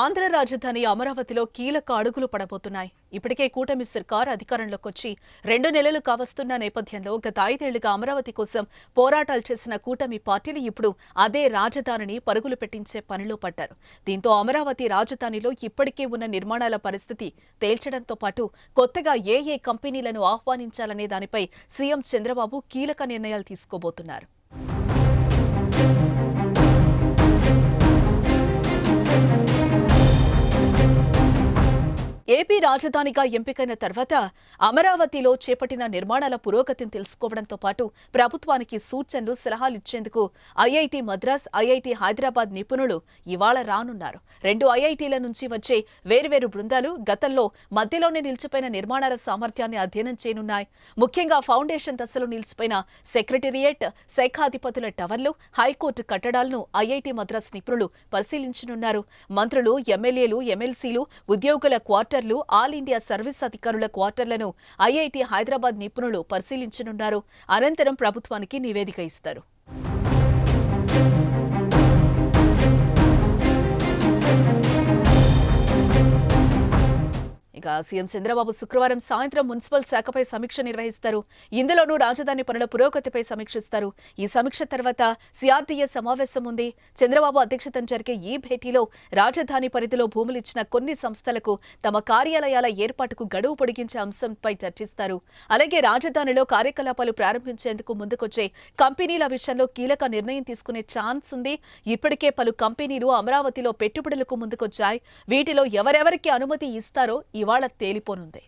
ఆంధ్ర రాజధాని అమరావతిలో కీలక అడుగులు పడబోతున్నాయి. ఇప్పటికే కూటమి సర్కార్ అధికారంలోకి వచ్చి 2 నెలలు కావస్తున్న నేపథ్యంలో గత 5 ఏళ్లుగా అమరావతి కోసం పోరాటాలు చేసిన కూటమి పార్టీలు ఇప్పుడు అదే రాజధానిని పరుగులు పెట్టించే పనిలో పడ్డారు. దీంతో అమరావతి రాజధానిలో ఇప్పటికే ఉన్న నిర్మాణాల పరిస్థితి తేల్చడంతో పాటు కొత్తగా ఏ కంపెనీలను ఆహ్వానించాలనే దానిపై సీఎం చంద్రబాబు కీలక నిర్ణయాలు తీసుకోబోతున్నారు. ఏపీ రాజధానిగా ఎంపికైన తర్వాత అమరావతిలో చేపట్టిన నిర్మాణాల పురోగతిని తెలుసుకోవడంతో పాటు ప్రభుత్వానికి సూచనలు సలహాలు ఇచ్చేందుకు ఐఐటి మద్రాస్, ఐఐటి హైదరాబాద్ నిపుణులు ఇవాళ రానున్నారు. 2 ఐఐటీల నుంచి వచ్చే వేర్వేరు బృందాలు గతంలో మధ్యలోనే నిలిచిపోయిన నిర్మాణాల సామర్థ్యాన్ని అధ్యయనం చేయనున్నాయి. ముఖ్యంగా ఫౌండేషన్ దశలో నిలిచిపోయిన సెక్రటేరియట్, శాఖాధిపతుల టవర్లు, హైకోర్టు కట్టడాలను ఐఐటి మద్రాస్ నిపుణులు పరిశీలించనున్నారు. మంత్రులు, ఎమ్మెల్యేలు, ఎమ్మెల్సీలు, ఉద్యోగుల క్వార్టర్లు, ఆల్ ఇండియా సర్వీస్ అధికారుల క్వార్టర్లను ఐఐటి హైదరాబాద్ నిపుణులు పరిశీలించనున్నారు. అనంతరం ప్రభుత్వానికి నివేదిక ఇస్తారు. సీఎం చంద్రబాబు శుక్రవారం సాయంత్రం మున్సిపల్ శాఖపై సమీక్ష నిర్వహిస్తారు. ఇందులోనూ రాజధాని పనుల పురోగతిపై సమీక్షిస్తారు. ఈ సమీక్ష తర్వాత సిఆర్డీఏ సమావేశం ఉంది. చంద్రబాబు అధ్యక్షతన జరిగే ఈ భేటీలో రాజధాని పరిధిలో భూములిచ్చిన కొన్ని సంస్థలకు తమ కార్యాలయాల ఏర్పాటుకు గడువు పొడిగించే అంశంపై చర్చిస్తారు. అలాగే రాజధానిలో కార్యకలాపాలు ప్రారంభించేందుకు ముందుకొచ్చే కంపెనీల విషయంలో కీలక నిర్ణయం తీసుకునే ఛాన్స్ ఉంది. ఇప్పటికే పలు కంపెనీలు అమరావతిలో పెట్టుబడులకు ముందుకొచ్చాయి. వీటిలో ఎవరెవరికి అనుమతి ఇస్తారో ఇవాళ తేలిపోనుంది.